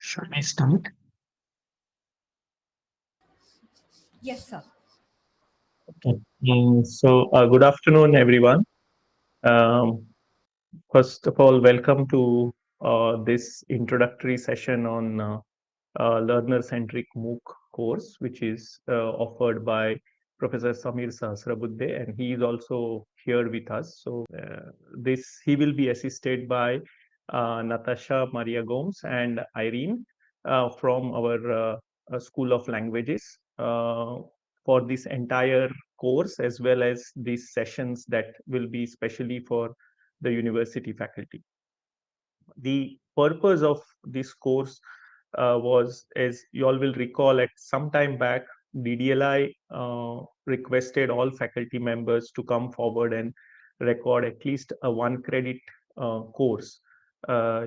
Should I start? Yes, sir. Okay. Good afternoon, everyone. Um, First of all, welcome to this introductory session on learner-centric MOOC course, which is offered by Professor Samir Sahasrabudhe, and he is also here with us. This he will be assisted by Natasha Maria Gomes and Irene from our School of Languages for this entire course, as well as these sessions that will be specially for the university faculty. The purpose of this course was, as you all will recall, at some time back, DDLI requested all faculty members to come forward and record at least a 1 credit course uh,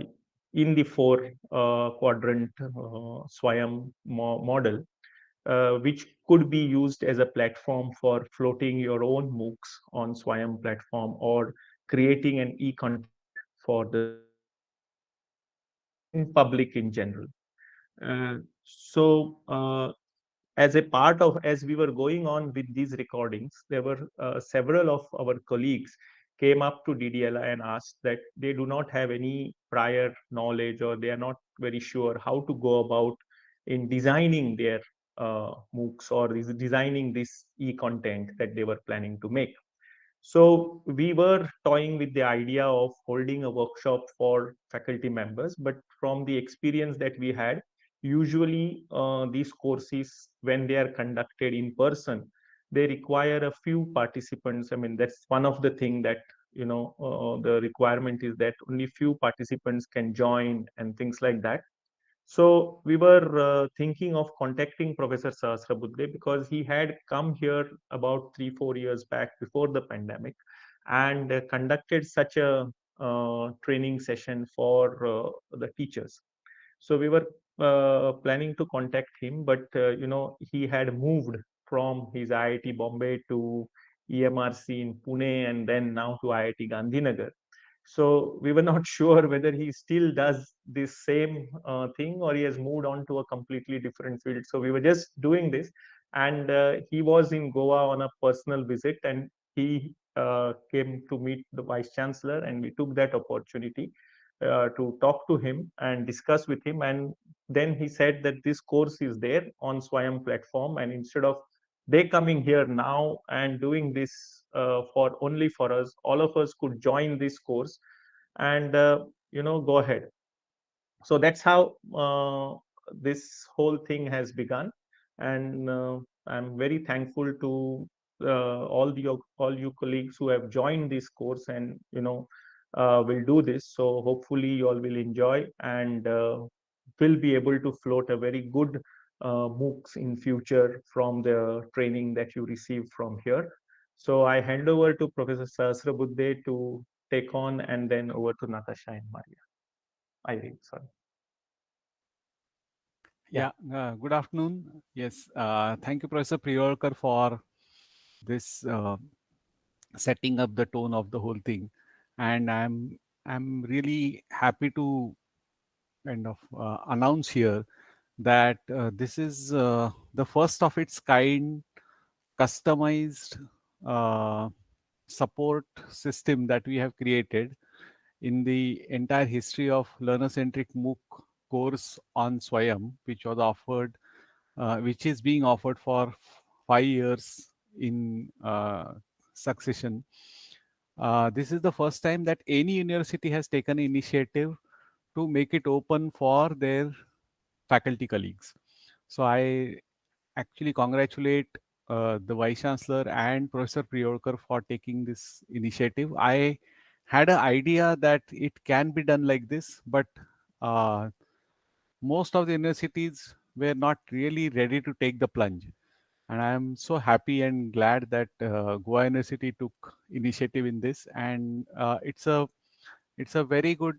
in the four quadrant Swayam model, which could be used as a platform for floating your own MOOCs on Swayam platform, or creating an e-content for the in public in general. Uh, so, as a part of, as we were going on with these recordings, there were several of our colleagues came up to DDLI and asked that they do not have any prior knowledge, or they are not very sure how to go about in designing their MOOCs, or designing this e-content that they were planning to make. So we were toying with the idea of holding a workshop for faculty members, but from the experience that we had, usually these courses, when they are conducted in person, they require a few participants. I mean, that's one of the thing that, the requirement is that only few participants can join and things like that. So we were thinking of contacting Professor Sahasrabudhe, because he had come here about 3-4 years back before the pandemic, and conducted such a training session for the teachers. So we were planning to contact him, but he had moved from his IIT Bombay to EMRC in Pune, and then now to IIT Gandhinagar. So we were not sure whether he still does this same thing, or he has moved on to a completely different field. So we were just doing this, and he was in Goa on a personal visit, and he came to meet the vice chancellor, and we took that opportunity to talk to him and discuss with him. And then he said that this course is there on Swayam platform, and instead of they coming here now and doing this for only for us, all of us could join this course and go ahead. So that's how this whole thing has begun, and I'm very thankful to all you colleagues who have joined this course, and will do this. So hopefully you all will enjoy, and will be able to float a very good MOOCs in future from the training that you receive from here. So I hand over to Professor Sahasrabudhe to take on, and then over to Natasha and Maria. Irene, sorry. Yeah, good afternoon. Yes, thank you, Professor Priyorkar, for this setting up the tone of the whole thing, and I'm really happy to kind of announce here that this is the first of its kind customized uh, support system that we have created in the entire history of learner-centric MOOC course on Swayam, which is being offered for 5 years in succession. This is the first time that any university has taken initiative to make it open for their faculty colleagues. So I actually congratulate the Vice Chancellor and Professor Priyorkar for taking this initiative. I had an idea that it can be done like this, but uh, most of the universities were not really ready to take the plunge. And I am so happy and glad that Goa University took initiative in this, and it's a very good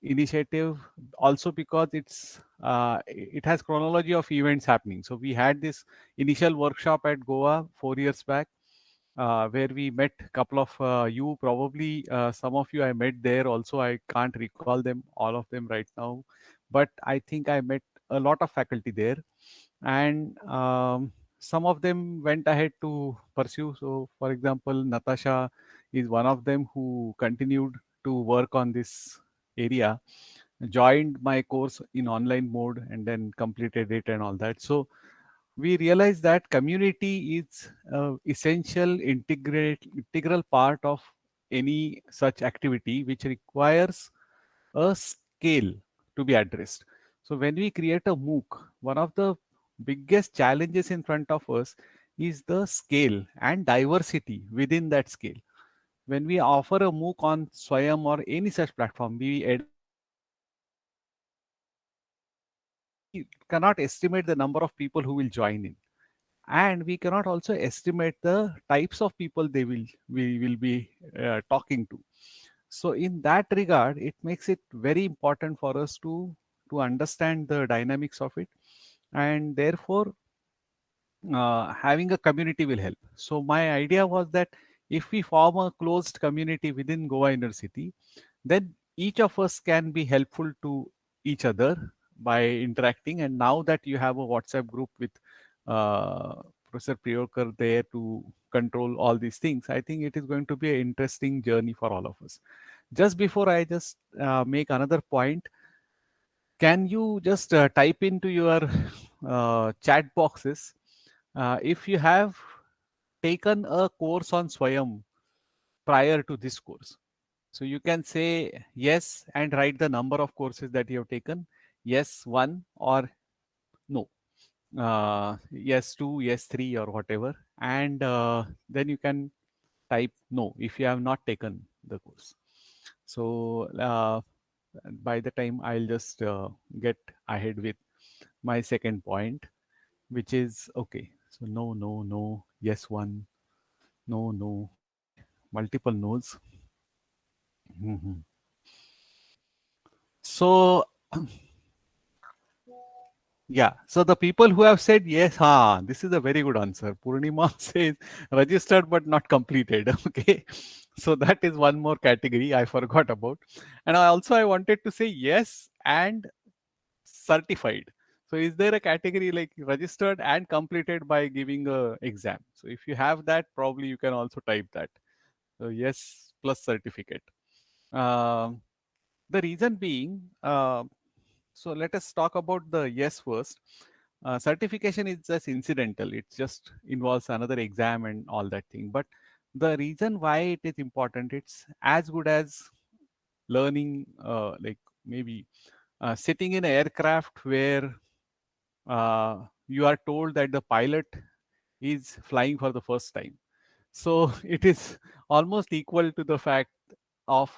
initiative also because it has chronology of events happening. So we had this initial workshop at Goa 4 years back, where we met a couple of you, probably some of you I met there also. I can't recall them, all of them right now, but I think I met a lot of faculty there, and some of them went ahead to pursue. So, for example, Natasha is one of them who continued to work on this area, joined my course in online mode, and then completed it and all that. So, we realize that community is essential integral part of any such activity which requires a scale to be addressed. So when we create a MOOC, one of the biggest challenges in front of us is the scale and diversity within that scale. When we offer a MOOC on Swayam or any such platform, we educate people, we cannot estimate the number of people who will join in, and we cannot also estimate the types of people we will be talking to. So in that regard, it makes it very important for us to understand the dynamics of it, and therefore having a community will help. So my idea was that if we form a closed community within Goa University, then each of us can be helpful to each other by interacting. And now that you have a WhatsApp group with Professor Priyokar there to control all these things, I think it is going to be an interesting journey for all of us. Just before I just make another point, can you just type into your chat boxes if you have taken a course on Swayam prior to this course? So you can say yes and write the number of courses that you have taken. Yes, one, or no. Yes, two, yes, three, or whatever. And then you can type no if you have not taken the course. So by the time I'll just get ahead with my second point, which is okay. So no, no, no, yes, one, no, no. Okay, multiple no's. Mhm. So yeah, so the people who have said yes, this is a very good answer. Purnima says registered but not completed. Okay, so that is one more category I forgot about, and I wanted to say yes and certified. So is there a category like registered and completed by giving a exam? So if you have that, probably you can also type that. So yes plus certificate. Um, the reason being, so let us talk about the yes first. Certification is just incidental. It just involves another exam and all that thing. But the reason why it is important, it's as good as learning, like maybe sitting in an aircraft where you are told that the pilot is flying for the first time. So it is almost equal to the fact of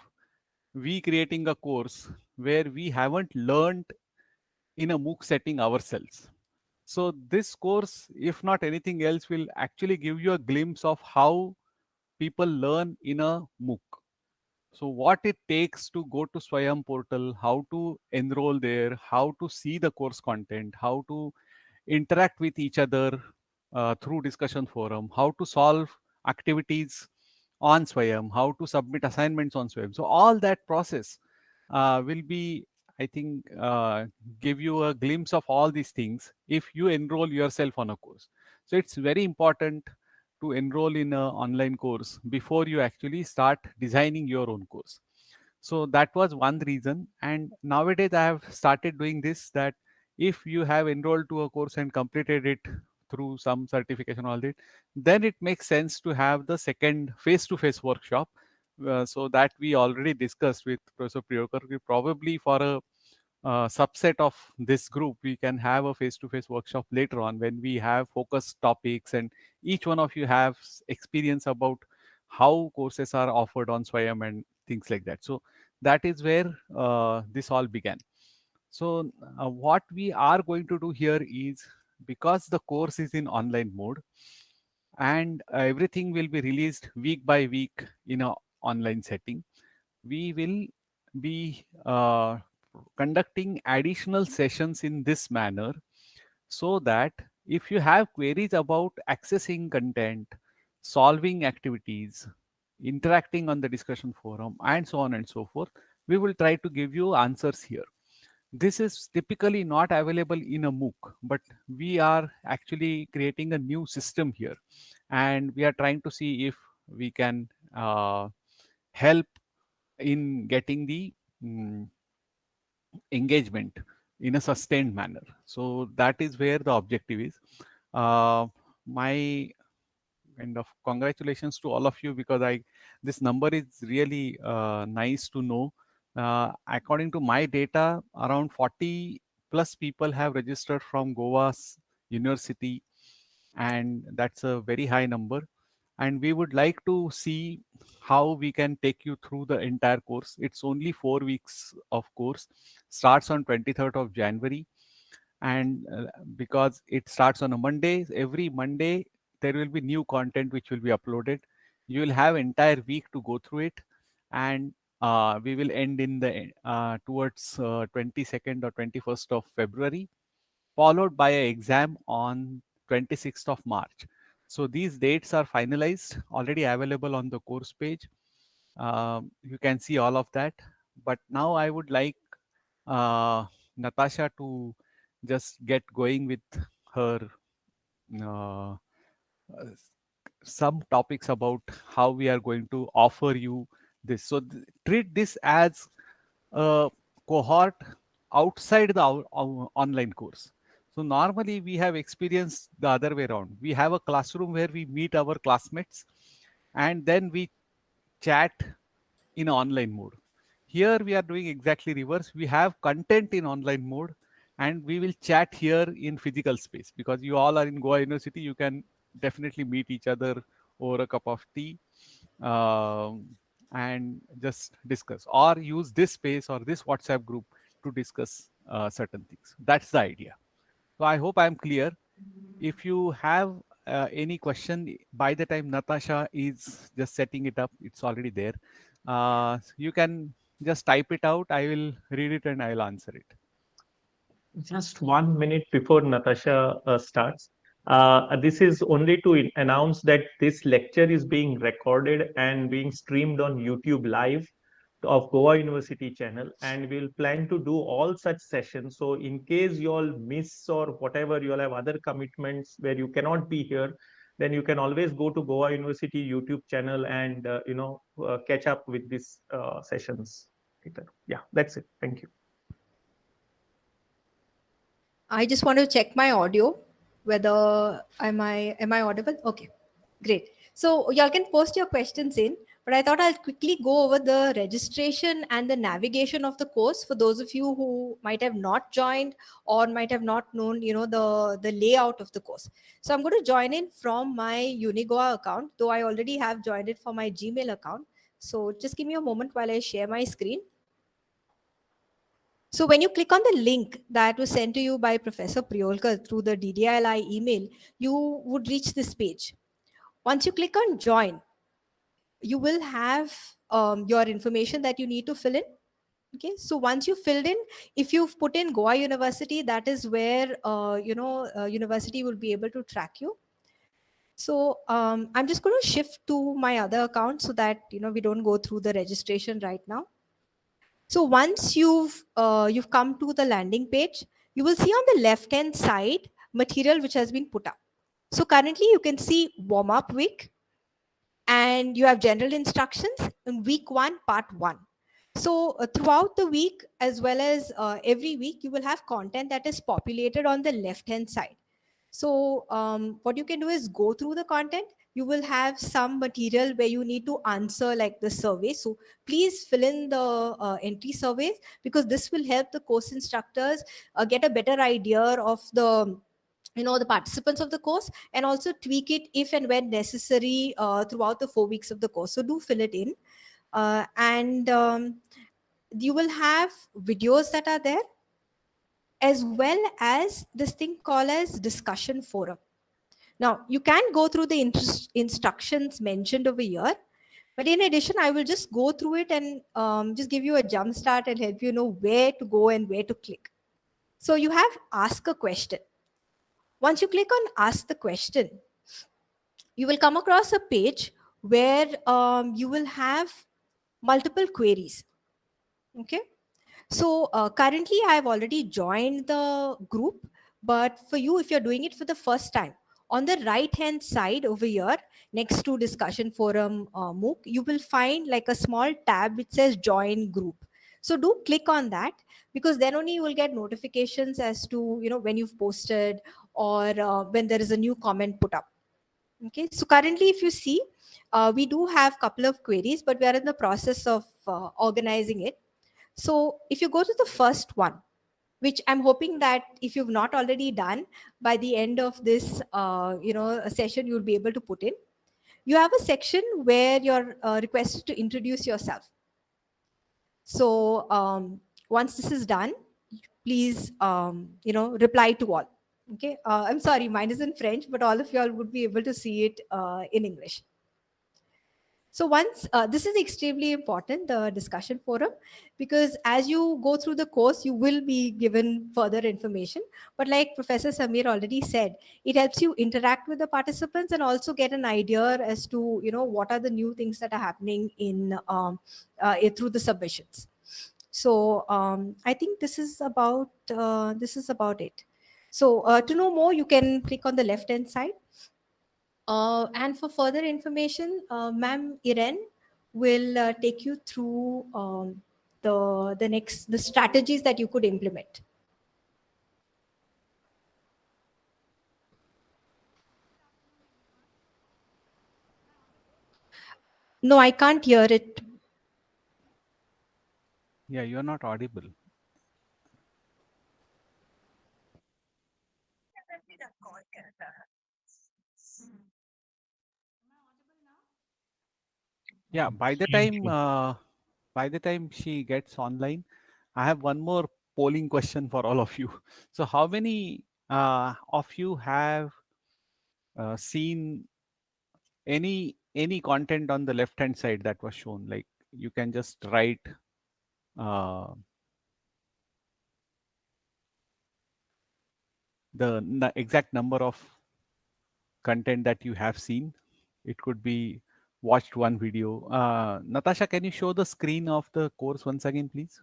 we creating a course where we haven't learned in a MOOC setting ourselves. So this course, if not anything else, will actually give you a glimpse of how people learn in a MOOC. So what it takes to go to Swayam portal, how to enroll there, how to see the course content, how to interact with each other through discussion forum, how to solve activities on Swayam, how to submit assignments on Swayam. So all that process will be, I think, give you a glimpse of all these things if you enroll yourself on a course. So it's very important to enroll in an online course before you actually start designing your own course. So that was one reason. And nowadays I have started doing this, that if you have enrolled to a course and completed it through some certification all that, then it makes sense to have the second face-to-face workshop. So that we already discussed with Professor Priyokar. We probably for a subset of this group, we can have a face-to-face workshop later on when we have focused topics and each one of you have experience about how courses are offered on Swayam and things like that. So that is where this all began. So what we are going to do here is, because the course is in online mode and everything will be released week by week in a online setting, we will be conducting additional sessions in this manner, so that if you have queries about accessing content, solving activities, interacting on the discussion forum, and so on and so forth, we will try to give you answers here. This is typically not available in a MOOC, but we are actually creating a new system here, and we are trying to see if we can help in getting the mm, engagement in a sustained manner. So that is where the objective is. My kind of congratulations to all of you, because I this number is really nice to know. According to my data, around 40 plus people have registered from Goa's university, and that's a very high number. And we would like to see how we can take you through the entire course. It's only 4 weeks of course, starts on 23rd of January, and because it starts on a Monday, every Monday there will be new content which will be uploaded. You will have entire week to go through it, and we will end in the towards 22nd or 21st of February, followed by an exam on 26th of March. So these dates are finalized, already available on the course page. You can see all of that. But now I would like Natasha to just get going with her uh, some topics about how we are going to offer you this. So treat this as a cohort outside the online course. So normally we have experienced the other way around. We have a classroom where we meet our classmates and then we chat in online mode. Here we are doing exactly reverse. We have content in online mode and we will chat here in physical space, because you all are in Goa University. You can definitely meet each other over a cup of tea, um, and just discuss, or use this space or this WhatsApp group to discuss certain things. That's the idea. So I hope I'm clear. If you have any question, by the time Natasha is just setting it up, it's already there. You can just type it out. I will read it and I'll answer it. Just 1 minute before Natasha starts. This is only to announce that this lecture is being recorded and being streamed on YouTube Live of Goa University channel, and we'll plan to do all such sessions. So in case you all miss or whatever, you all have other commitments where you cannot be here, then you can always go to Goa University YouTube channel and catch up with these sessions later. Yeah, that's it. Thank you. I just want to check my audio, whether am I audible? Okay, great. So y'all can post your questions in, but I thought I'll quickly go over the registration and the navigation of the course for those of you who might have not joined or might have not known, the layout of the course. So I'm going to join in from my Unigoa account, though I already have joined it for my Gmail account. So just give me a moment while I share my screen. So when you click on the link that was sent to you by Professor Priolkar through the DDLI email, you would reach this page. Once you click on join, you will have your information that you need to fill in. Okay, so once you filled in, if you've put in Goa University, that is where university will be able to track you. So I'm just going to shift to my other account so that we don't go through the registration right now. So once you've come to the landing page, you will see on the left hand side material which has been put up. So currently you can see warm up week, and you have general instructions in week 1, part 1. So throughout the week, as well as every week, you will have content that is populated on the left hand side. So what you can do is go through the content. You will have some material where you need to answer like the survey. So please fill in the entry surveys, because this will help the course instructors get a better idea of the participants of the course, and also tweak it if and when necessary throughout the 4 weeks of the course. So do fill it in. And you will have videos that are there, as well as this thing called as discussion forum. Now, you can go through the instructions mentioned over here, but in addition, I will just go through it and just give you a jump start and help you know where to go and where to click. So you have ask a question. Once you click on ask the question, you will come across a page where you will have multiple queries. Okay. So currently I've already joined the group, but for you, if you're doing it for the first time, on the right hand side over here, next to discussion forum MOOC, you will find like a small tab which says join group. So do click on that, because then only you will get notifications as to, you know, when you've posted or when there is a new comment put up. Okay, so currently if you see, we do have a couple of queries, but we are in the process of organizing it. So if you go to the first one, which I'm hoping that if you've not already done, by the end of this session, you'll be able to put in. You have a section where you're requested to introduce yourself. So once this is done, please reply to all. Okay, I'm sorry, mine is in French, but all of y'all would be able to see it in English. So once this is extremely important, the discussion forum, because as you go through the course, you will be given further information. But like Professor Samir already said, it helps you interact with the participants and also get an idea as to, you know, what are the new things that are happening in through the submissions. So I think this is about it. So to know more, you can click on the left hand side. And for further information, Ma'am Irene will take you through the strategies that you could implement. No, I can't hear it. Yeah, you're not audible. Yeah, by the time she gets online, I have one more polling question for all of you. So how many of you have seen any content on the left hand side that was shown? Like you can just write uh, the exact number of content that you have seen. It could be watched one video. Natasha, can you show the screen of the course once again, please?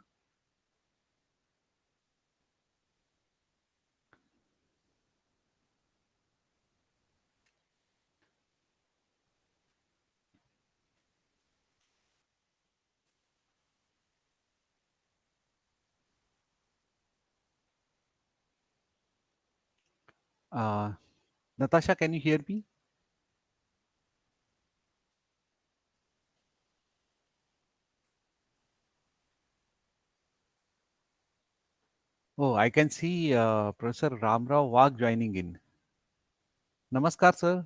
Natasha, can you hear me? Oh, I can see Professor Ramrao Wag joining in. Namaskar, sir.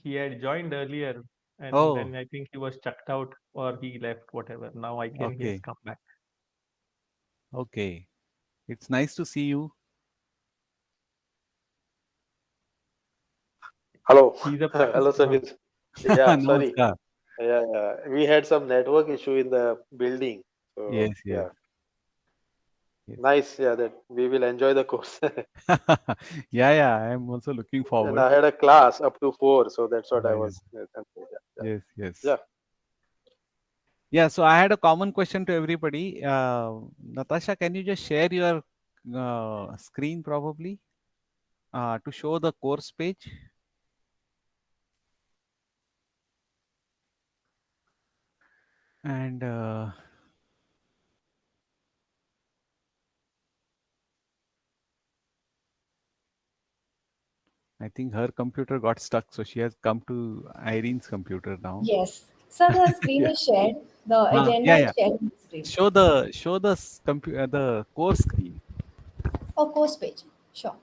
He had joined earlier, and Oh, then I think he was chucked out or he left, whatever. Now I can he has okay. come back. Okay. It's nice to see you. Hello. He's a Hello, participant. Samir. Yeah, sorry. Namaskar. Yeah, yeah. We had some network issue in the building. So, Yes, yes, yeah. yes. Nice. Yeah, that we will enjoy the course. Yeah, yeah. I am also looking And forward. I had a class up to 4, so that's what I Yeah, was. Yeah, yeah, yes, yes. yeah. Yeah, so I had a common question to everybody. Natasha, can you just share your screen probably to show the course page? And I think her computer got stuck, so she has come to Irene's computer now. Yes. So the screen Yeah, is shared. The agenda yeah, is yeah. shared on the screen. Show the course screen. Oh, course page. Sure.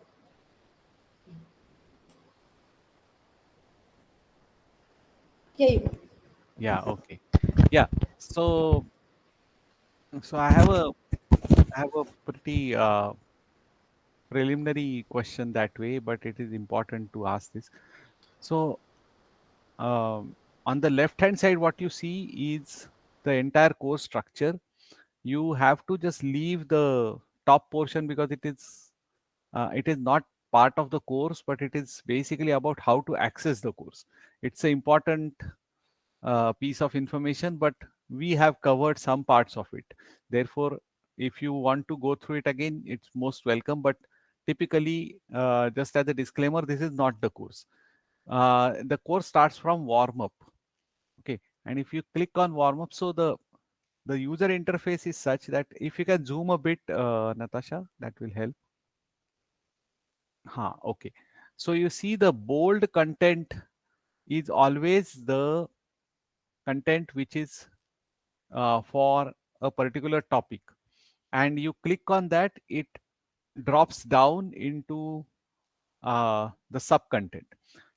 Here you go. Yeah, okay. Yeah. So I have a pretty preliminary question that way, but it is important to ask this. So on the left hand side, what you see is the entire course structure. You have to just leave the top portion because it is not part of the course, but it is basically about how to access the course. It's an important piece of information, but we have covered some parts of it. Therefore, if you want to go through it again, it's most welcome. But typically, just as a disclaimer, this is not the course. The course starts from warm up. Okay, and if you click on warm up, so the user interface is such that if you can zoom a bit, Natasha, that will help. Okay. So you see the bold content is always the content which is for a particular topic, and you click on that, it drops down into the sub content.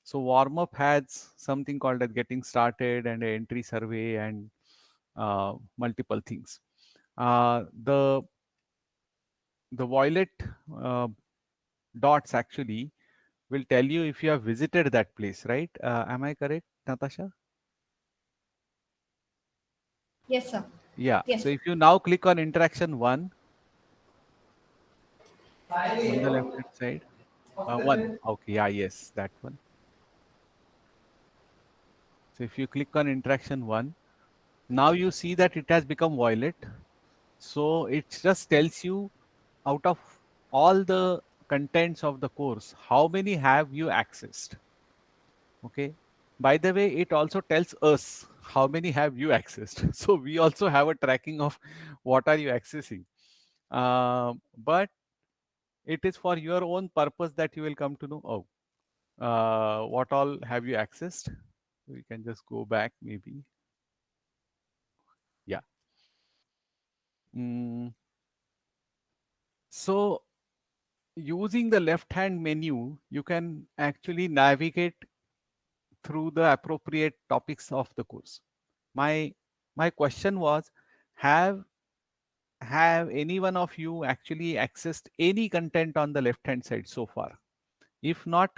So warm up has something called as getting started and an entry survey and multiple things. The violet dots actually will tell you if you have visited that place, right? Am I correct, Natasha? Yes, sir. Yeah. Yes. So if you now click on interaction 1 on the left hand side, 1. Okay. Yeah. Yes, that one. So if you click on interaction 1, now you see that it has become violet. So it just tells you out of all the contents of the course, how many have you accessed? Okay. By the way, it also tells us how many have you accessed. So we also have a tracking of what are you accessing. But it is for your own purpose that you will come to know, what all have you accessed. We can just go back maybe. Yeah. So using the left hand menu, you can actually navigate through the appropriate topics of the course. My question was, have any one of you actually accessed any content on the left hand side so far? If not,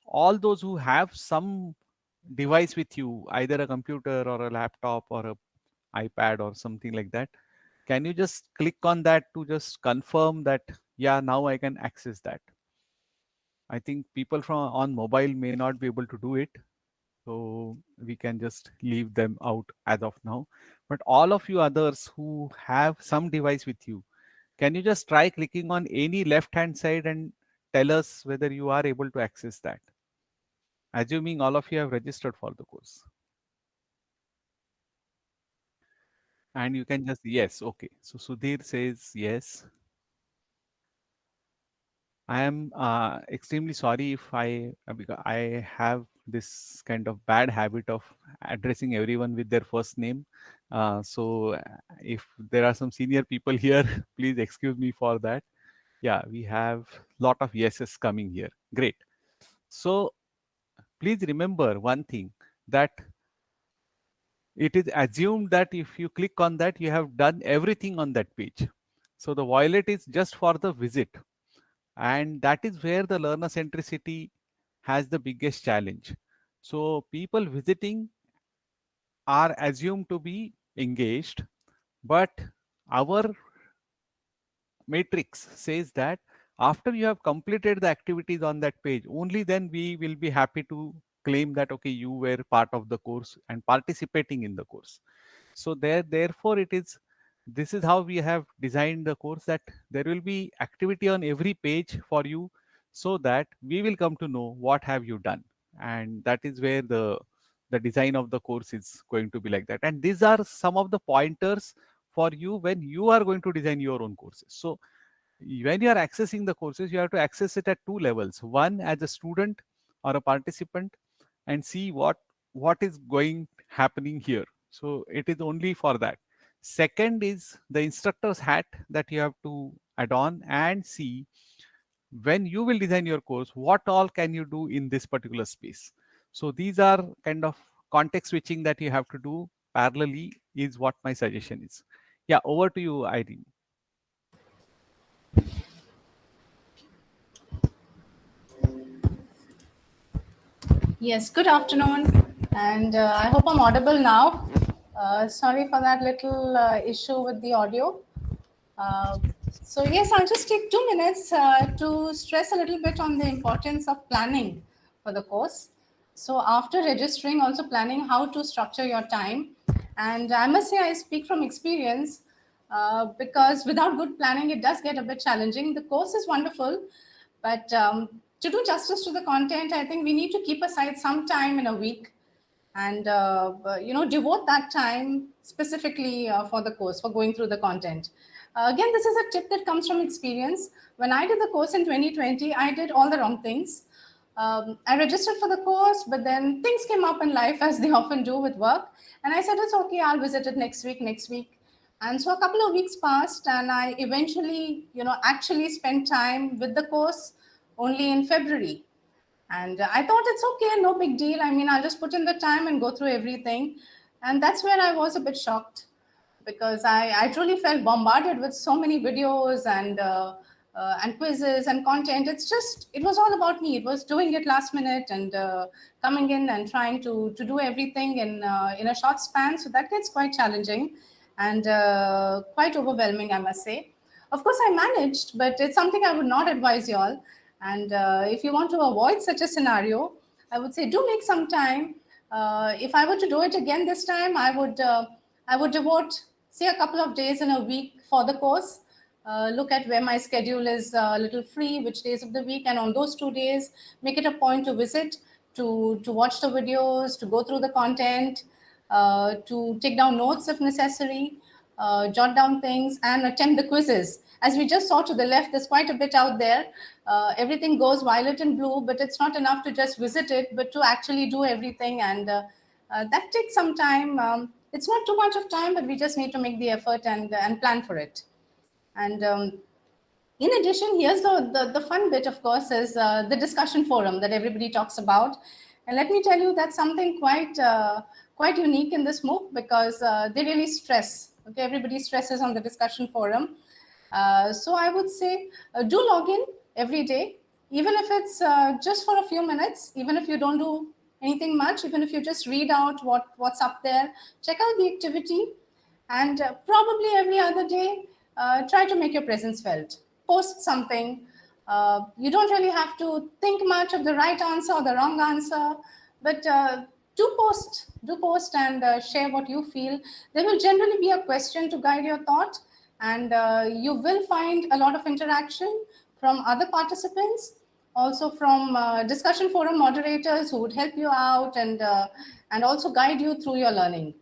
all those who have some device with you, either a computer or a laptop or a iPad or something like that, can you just click on that to just confirm that, yeah, now I can access that? I think people from on mobile may not be able to do it, so we can just leave them out as of now. But all of you others who have some device with you, can you just try clicking on any left hand side and tell us whether you are able to access that? Assuming all of you have registered for the course. And you can just, yes, okay. So Sudhir says yes. I am extremely sorry if because I have this kind of bad habit of addressing everyone with their first name. So if there are some senior people here, please excuse me for that. Yeah, we have lot of yeses coming here. Great. So please remember one thing, that it is assumed that if you click on that, you have done everything on that page. So the violet is just for the visit. And that is where the learner centricity has the biggest challenge. So people visiting are assumed to be engaged, but our matrix says that after you have completed the activities on that page, only then we will be happy to claim that, okay, you were part of the course and participating in the course. So therefore it is, this is how we have designed the course, that there will be activity on every page for you, so that we will come to know what have you done. And that is where the design of the course is going to be like that. And these are some of the pointers for you when you are going to design your own courses. So when you are accessing the courses, you have to access it at two levels: one as a student or a participant, and see what is going happening here. So it is only for that. Second is the instructor's hat that you have to add on and see, when you will design your course, what all can you do in this particular space. So these are kind of context switching that you have to do parallelly, is what my suggestion is. Yeah, over to you, Irene. Yes, good afternoon, and I hope I'm audible now. Sorry for that little issue with the audio. So yes, I'll just take 2 minutes to stress a little bit on the importance of planning for the course. So after registering, also planning how to structure your time. And I must say, I speak from experience, because without good planning, it does get a bit challenging. The course is wonderful, but to do justice to the content, I think we need to keep aside some time in a week and devote that time specifically for the course, for going through the content. Again, this is a tip that comes from experience. When I did the course in 2020, I did all the wrong things. I registered for the course, but then things came up in life as they often do with work, and I said it's okay, I'll visit it next week. And so a couple of weeks passed, and I eventually actually spent time with the course only in February. And I thought it's okay, no big deal. I mean, I'll just put in the time and go through everything. And that's where I was a bit shocked, because I truly felt bombarded with so many videos and quizzes and content. It was all about me. It was doing it last minute and coming in and trying to do everything in a short span. So that gets quite challenging and quite overwhelming, I must say. Of course, I managed, but it's something I would not advise you all. And if you want to avoid such a scenario, I would say do make some time. If I were to do it again this time, I would devote, say, a couple of days in a week for the course. Look at where my schedule is a little free, which days of the week, and on those 2 days, make it a point to visit, to watch the videos, to go through the content, to take down notes if necessary, jot down things, and attempt the quizzes. As we just saw to the left, there's quite a bit out there. Everything goes violet and blue, but it's not enough to just visit it, but to actually do everything. And that takes some time. It's not too much of time, but we just need to make the effort and plan for it. And in addition, here's the fun bit, of course, is the discussion forum that everybody talks about. And let me tell you, that's something quite unique in this MOOC, because they really stress. Okay, everybody stresses on the discussion forum. So I would say do log in every day, even if it's just for a few minutes, even if you don't do anything much, even if you just read out what's up there, check out the activity, and probably every other day, try to make your presence felt. Post something. You don't really have to think much of the right answer or the wrong answer, but do post and share what you feel. There will generally be a question to guide your thought, and you will find a lot of interaction from other participants, also from discussion forum moderators who would help you out and also guide you through your learning.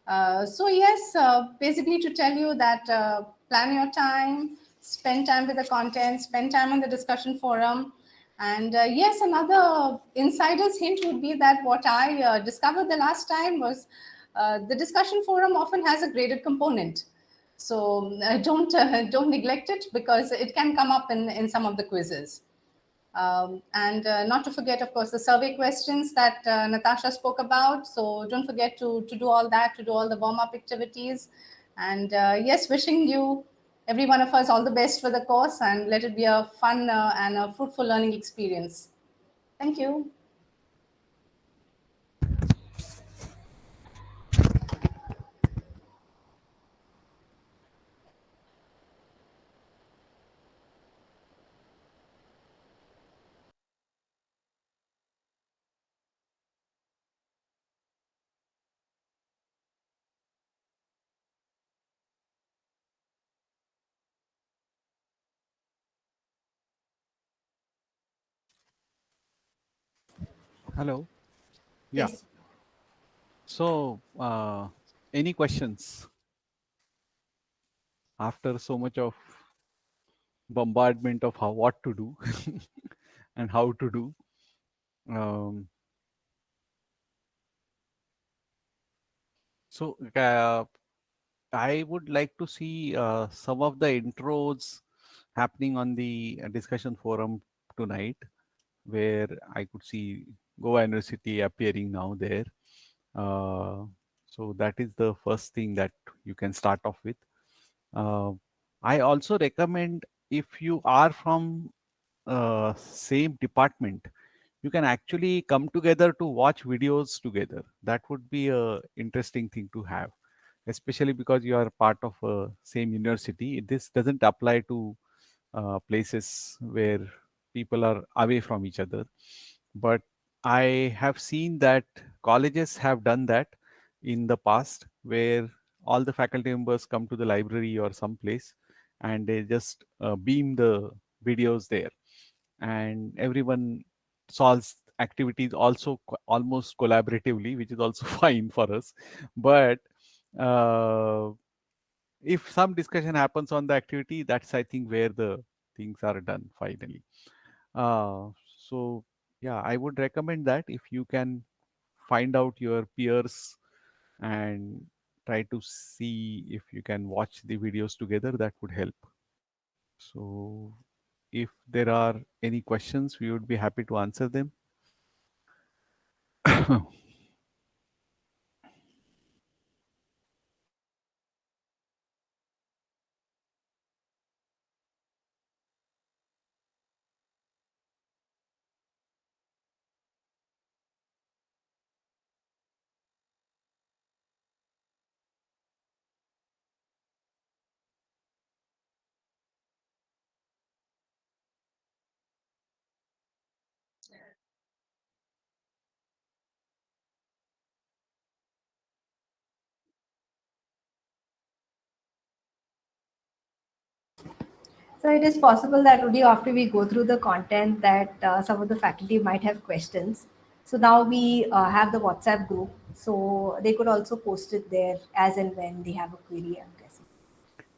So yes, basically to tell you that plan your time, spend time with the content, spend time on the discussion forum. And yes, another insider's hint would be that what I discovered the last time was the discussion forum often has a graded component. So don't neglect it, because it can come up in some of the quizzes. And not to forget, of course, the survey questions that Natasha spoke about. So don't forget to do all that, to do all the warm-up activities. And yes, wishing you, every one of us, all the best for the course, and let it be a fun and a fruitful learning experience. Thank you. Hello. Yeah. Yes. So, any questions after so much of bombardment of what to do and how to do? So, I would like to see some of the intros happening on the discussion forum tonight, where I could see Goa University appearing now there. So that is the first thing that you can start off with. I also recommend, if you are from same department, you can actually come together to watch videos together. That would be a interesting thing to have, especially because you are part of a same university. This doesn't apply to places where people are away from each other, but I have seen that colleges have done that in the past, where all the faculty members come to the library or some place and they just beam the videos there, and everyone solves activities also almost collaboratively, which is also fine for us. But uh, if some discussion happens on the activity, that's I think where the things are done finally. uh, so yeah, I would recommend that if you can find out your peers and try to see if you can watch the videos together, that would help. So if there are any questions, we would be happy to answer them. So it is possible that only after we go through the content that some of the faculty might have questions. So now we have the WhatsApp group, so they could also post it there as and when they have a query, I'm guessing.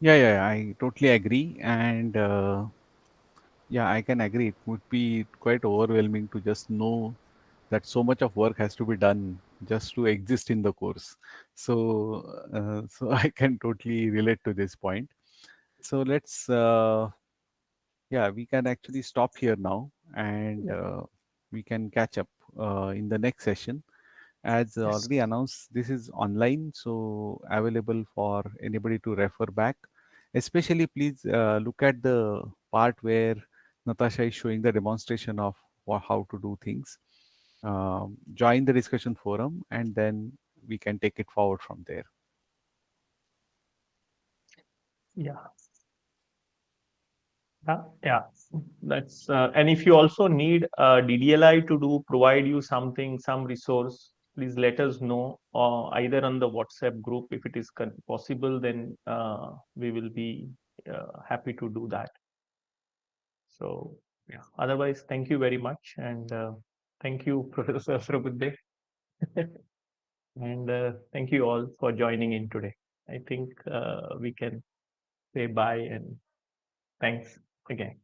Yeah, I totally agree. And yeah, I can agree. It would be quite overwhelming to just know that so much of work has to be done just to exist in the course. So I can totally relate to this point. So let's, yeah, we can actually stop here now, and Yeah. we can catch up in the next session. As Yes. already announced, this is online, so available for anybody to refer back. Especially, please look at the part where Natasha is showing the demonstration of how to do things. Join the discussion forum, and then we can take it forward from there. Yeah. Yeah, that's and if you also need DDLI to do provide you something, some resource, please let us know, either on the WhatsApp group. If it is possible, then we will be happy to do that. So yeah, otherwise, thank you very much, and thank you, Professor Sahasrabudhe, and thank you all for joining in today. I think we can say bye and thanks again.